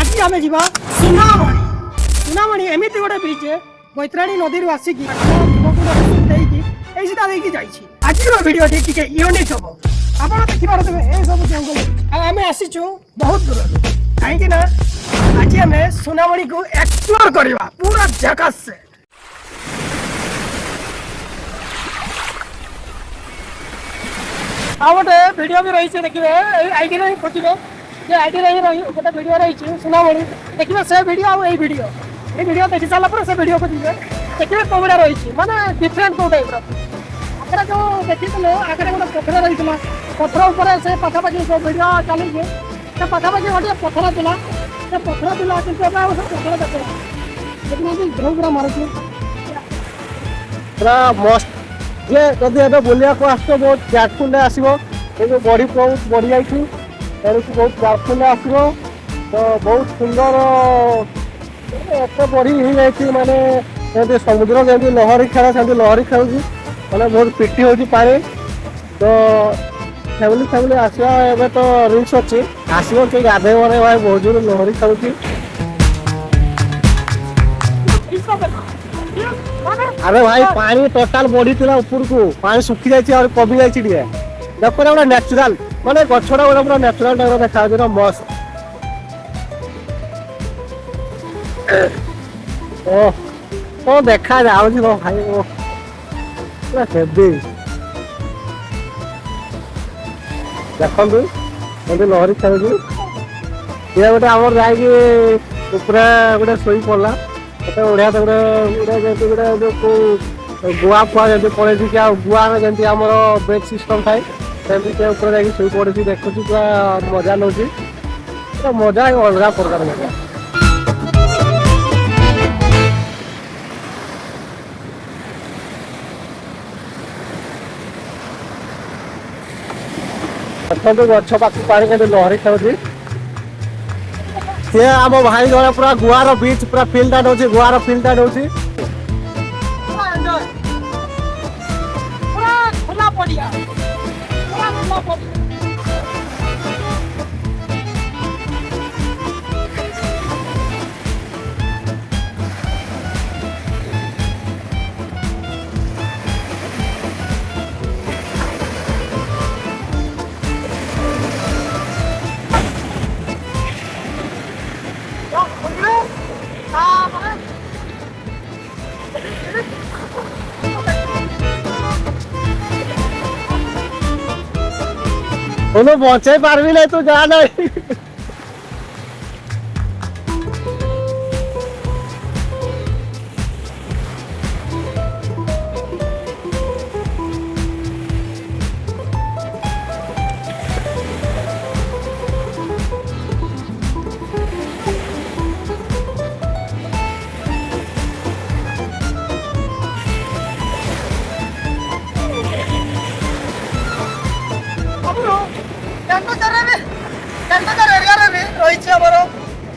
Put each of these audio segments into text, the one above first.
आज आम जा सुनामणि सुनामणि एमती गोटे ब्रिज बैतराणी नदी आसिक सीधा आज भिडियो टे यूनिक हम आप देखिपे ये सब जंगल आम आसीचु बहुत दूर कहीं आज आम सुनामणि को एक्सप्लोर करवा पूरा जगह से आ गोटे भिडियो भी रही देखिए आईडी रही खोजे ये आईडी रही गोटे भिडियो रही सुनामणि देखिए से भिडियो आई भिडियो ये भिडियो देखी सारा से भिडियो को देखिए कौड़ा रही माने डिफरेंट कौ टाइप आगे जो देखी आगे गोटे पोखर रही पथर उपर से पखापाखि जो भिडियो चली से पखापाखि गोटे पथर था से पथर था कि पथर देखिए पूरा मारुचे पूरा मस्त ये जब एवं बुलिया को आस बहुत केयरफुल आसो बड़ी बहुत बढ़ी जाए बहुत केयरफुल आसो तो बहुत सुंदर एत बढ़ी हो जाए माने समुद्र जमी लहरी खेल से लहरी खेलुची मैंने बहुत पिटी हो पानी तो फैमिली फैमिली आसवा एवं तो रिस्क अच्छी आसो कि गाधे भाई बहुत जोर लहरी खेलुची अरे भाई पानी टोटाल बढ़ी ऊपर को पानी सुखी जाए कमी जाए देख गोटे नेचुराल माने गछटा गोटे पूरा नेचुराल टाइप देखा मस्त ओ देखा जाऊ भाई ओ पूरा हेवी देखते लहरी खेल ये गोटे आम जाए पूरा गोटे शोई पड़ा बढ़िया तो गुआ फुआ जमी पड़े गुआ जमी आम बेड सिस्टम थाए सेमती शोई पड़ी देखुची पूरा मजा नौ मजा अलग प्रकार मजा गछ पाख पानी के लहरी खेलुची ये आम भाई जरा पूरा गुआर बीच पूरा फिल्डा नौ गुआर फिल्डा नौ बचे पार्बी नहीं तू जा नहीं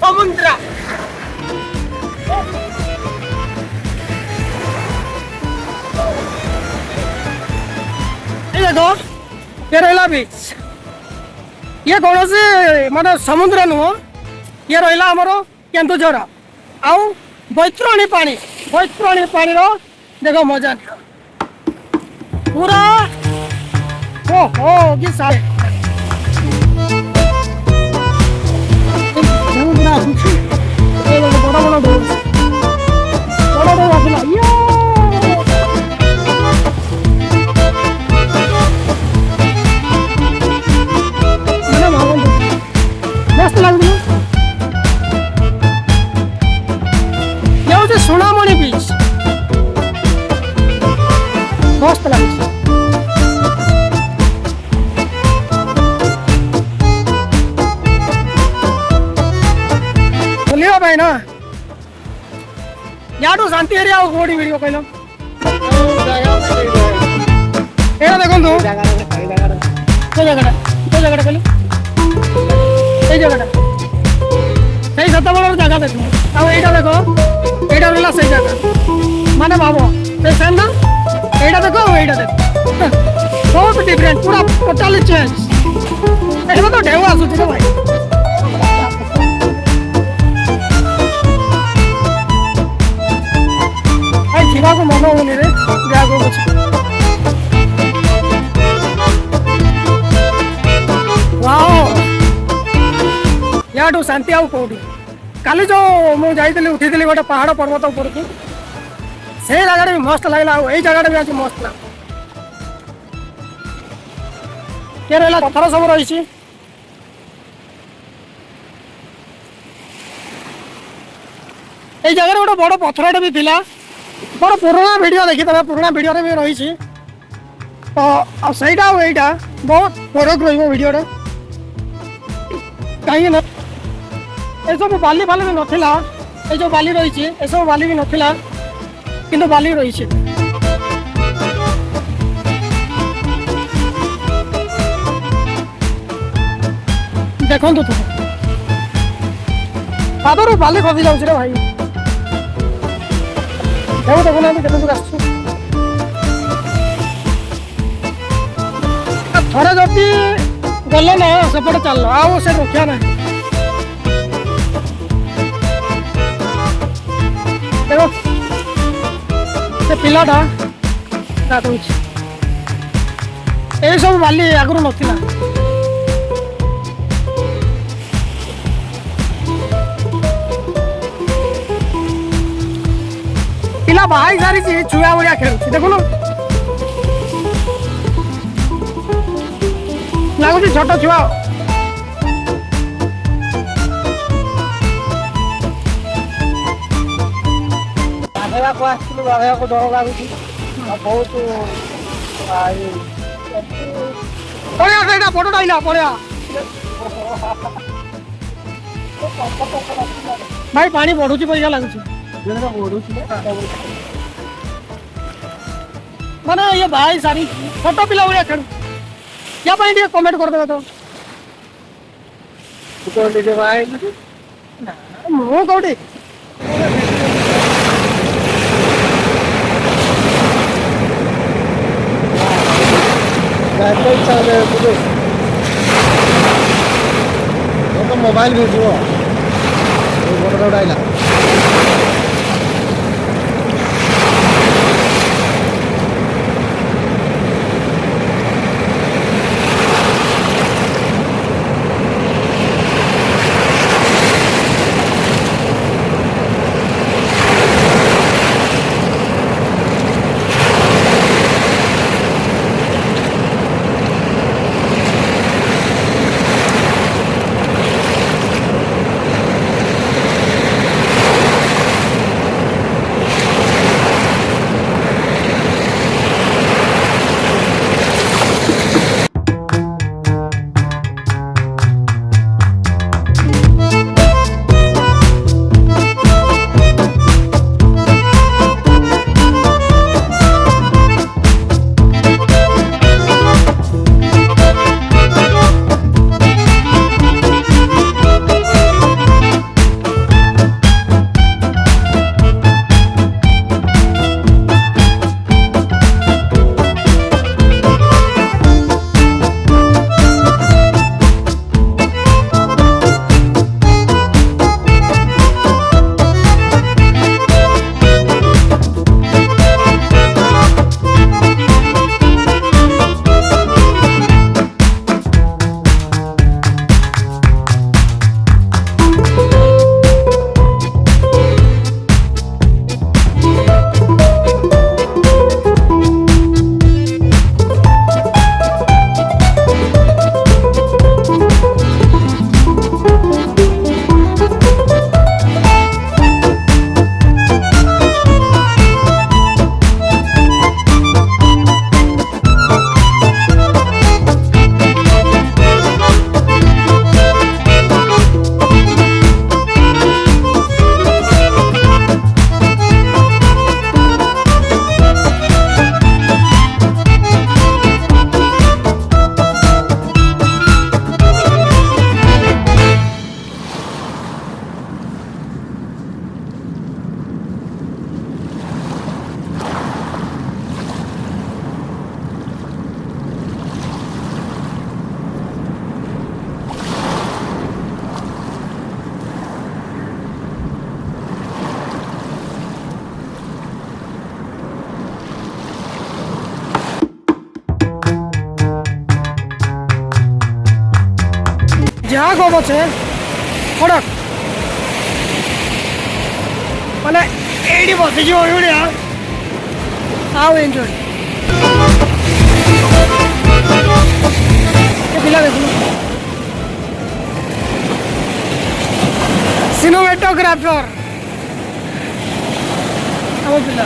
समुद्र देखो ये रहा बीच ये कौन से माने समुद्र नुह ये रहा आमर केन्दुझर आउ बैतरणी पानी रो देखो मजा पूरा ओहो कि सारे मस्त लगे सुनामणि बीच मस्त लगे भाई ना याडू शांति एरिया कोडी वीडियो कहलो एरा देखो तो जगह कहलो ए जगह सही सतबड़ जगह देखो अब एटा देखो एटा रहला सही जगह माने भाबो से सेंडर एटा देखो बहुत डिफरेंट पूरा टोटली चेंज एबे तो ढेउ आसुची भाई ମନ ହଉନି ରେ ଯାହା କହୁଛି। ୟାଠୁ ଶାନ୍ତି ଆଉ କୋଉଠି। କାଲି ଯୋଉ ମୁଁ ଯାଇଥିଲି ଉଠିଥିଲି ଗୋଟେ ପାହାଡ଼ ପର୍ବତ ଉପରକୁ, ସେଇ ଜାଗାଟା ବି ମସ୍ତ ଲାଗିଲା, ଆଉ ଏଇ ଜାଗାଟା ବି ଆଜି ମସ୍ତ ଲାଗିଲା। କିଏ ରହିଲା ପଥର ସବୁ ରହିଛି। এই ଜାଗାରେ ଗୋଟେ ବଡ଼ ପଥରଟେ ବି ଥିଲା। ମୋର ପୁରୁଣା ଭିଡ଼ିଓ ଦେଖିଦେବେ, ପୁରୁଣା ଭିଡ଼ିଓରେ ବି ରହିଛି। ତ ଆଉ ସେଇଟା ଆଉ ଏଇଟା ବହୁତ ଫରକ ରହିବ ଭିଡ଼ିଓଟା, କାହିଁକି ନା ଏସବୁ ବାଲି ଫାଲି ବି ନଥିଲା। ଏ ଯେଉଁ ବାଲି ରହିଛି ଏସବୁ ବାଲି ବି ନଥିଲା, କିନ୍ତୁ ବାଲି ରହିଛି। ଦେଖନ୍ତୁ ତ ପାଦରୁ ବାଲି ଖସି ଯାଉଛି ରେ ଭାଇ। ଦେଖୁନାହାନ୍ତି କେତେ ଦୂର ଆସୁଛୁ। ଥରେ ଯଦି ଗଲେ ନା ସେପଟେ ଚାଲିଲ, ଆଉ ସେ ରକ୍ଷା ନାହିଁ। ଦେଖ ସେ ପିଲାଟା ଗାଧଉଛି, ଏଇସବୁ ବାଲି ଆଗରୁ ନଥିଲା। ପିଲା ବାହା ହେଇ ସାରିଛି, ଛୁଆ ଭଳିଆ ଖେଳୁଛି, ଦେଖୁନୁ ଲାଗୁଛି ଛୋଟ ଛୁଆ। ଗାଧେଇବାକୁ ଆସିଥିଲୁ, ଗାଧେଇବାକୁ ଡର ଲାଗୁଛି ବହୁତ। ପଳେଆ ସେଇଟା ବଡ଼ଟା ଆଇଲା, ପଳେଆ ଭାଇ। ପାଣି ବଢୁଛି ପରିକା ଲାଗୁଛି, ମାନେ ଇଏ ବାହା ହେଇ ସାରିଛି, ଛୋଟ ପିଲା ଭଳିଆ ଖେଳୁ। ୟା ପାଇଁ ଟିକେ କମେଣ୍ଟ କରିଦେବେ ତ। ମୁଁ କୋଉଠି मोबाइल भेजियो गोटे आइला जहाँ गम अच्छे खड़क मैंने ये बस आओ एंजॉय पिला देखो सिनेमेटोग्राफर ଆମ ପିଲା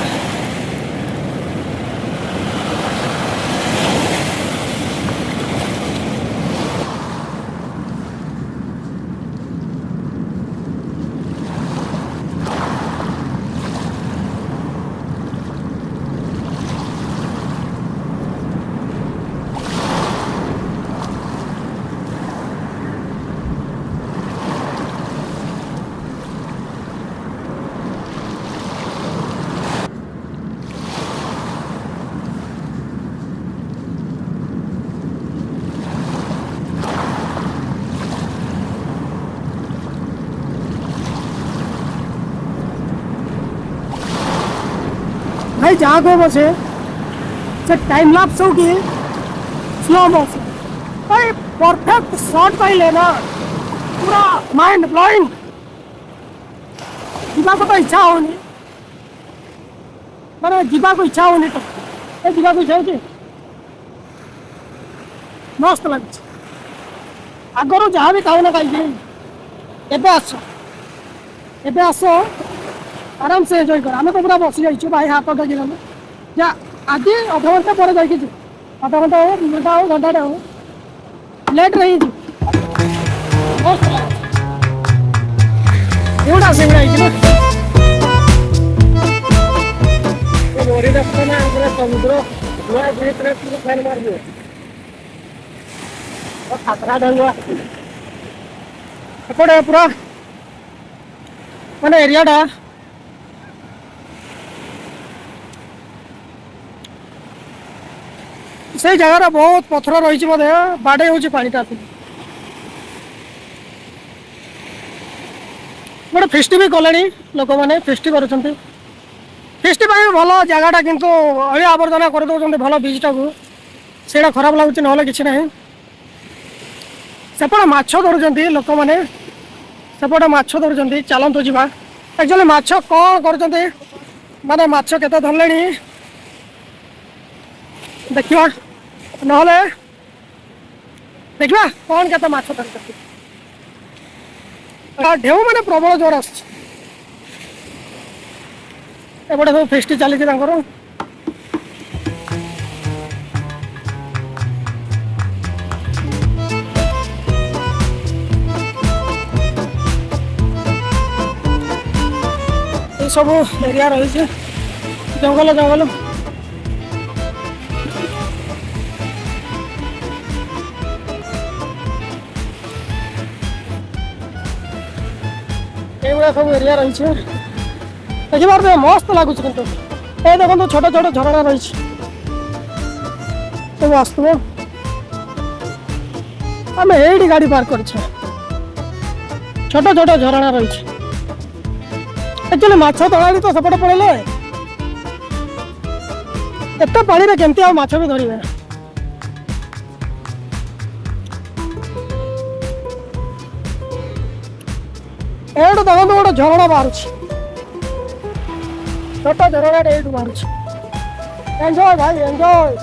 भाई जहाँ को बसे से टाइम लैप्स हो कि स्लो मोशन भाई परफेक्ट शॉट पाइले ना पूरा माइंड ब्लोइंग जीवाको तो इच्छा होनी माने जीवाको इच्छा होनी तो ए जीवाको इच्छा होची मस्त लाଗୁଛି आगरो जहाँ भी खाओ ना खाई एबे आसो आराम से एंजॉय कर आम तो पूरा बसी जाइए भाई हाथ धोगी जा आज अध घंटा पर जाइए अध घंटा हो 2 घंटा हो घंटा हो लेट रही एवढा सिंगड़ा समुद्र फैन मार दिए खतरा डंगा एपटे पूरा माने एरियाटा से जगह बहुत पथर रही बाड़े हो पानीटा गोटे फेस्टी भी कले लोक मैंने फेस्टी कर फेस्टी भल जगहटा किंतु अलिया आवर्जना कर दौरान भल बीचटा को से खराब लगुच ना कि ना सेपटे माछ धरुंच लोक मैंने सेपटे माछ धरुंच चलतु जा एक्चुअली माछ कौन कर माने माछ केते धरले देखा ना देखा कौन के माछ धरते ढेउ मैंने प्रबल जोर आसपटे सब फेस्टी चली सब एरिया रही जंगल जंगल सब एरिया रही देखिए मस्त लगुच कि देखो छोट छोट झरणा रही सब आसव आम ये गाड़ी पार्क कर छोट छोट झरणा रही एक्चुअली माछ तलाड़ी तो सेपटे पड़े एत पानी केमती आ माछ भी धरवे एटू देखो गोटे झरणा बाहर छोट झरणा ये बाहर एंजॉय भाई एंजॉय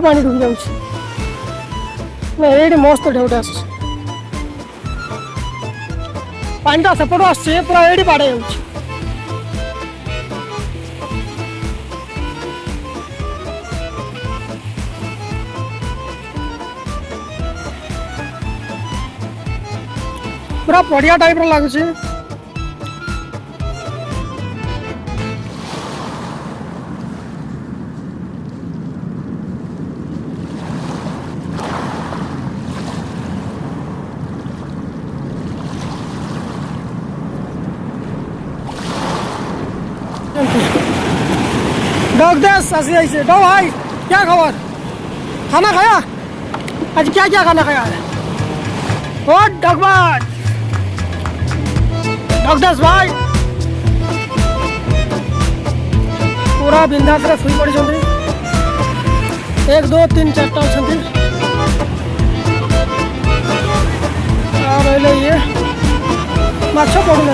पानी ढुकी जाए मस्त ढेउटे आस पानीटा सेपटू आस पूरा ये बाड़े जा पूरा पड़िया टाइप लगुच डॉग देश ऐसे डॉग भाई क्या खबर खाना खाया आज क्या क्या खाना खाया व्हाट डॉगबाज डॉग देश भाई पूरा बिंदास शुई पड़ी 1 2 3 4 अच्छा रही ये माछ पड़ूना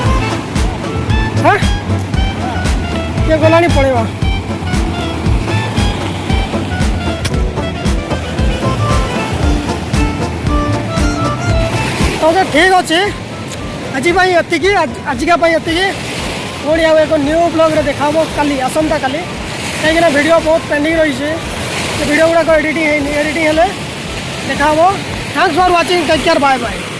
हाँ ये गला पड़ेगा तो ठीक अच्छे आज आजिका ये पुणी आउ एक न्यू ब्लॉग देखा काली आसंता काली कहीं वीडियो बहुत पेंडिंग रही है वीडियो गुड़ाक एडिटिंग हेले देखा thanks for watching take care bye bye.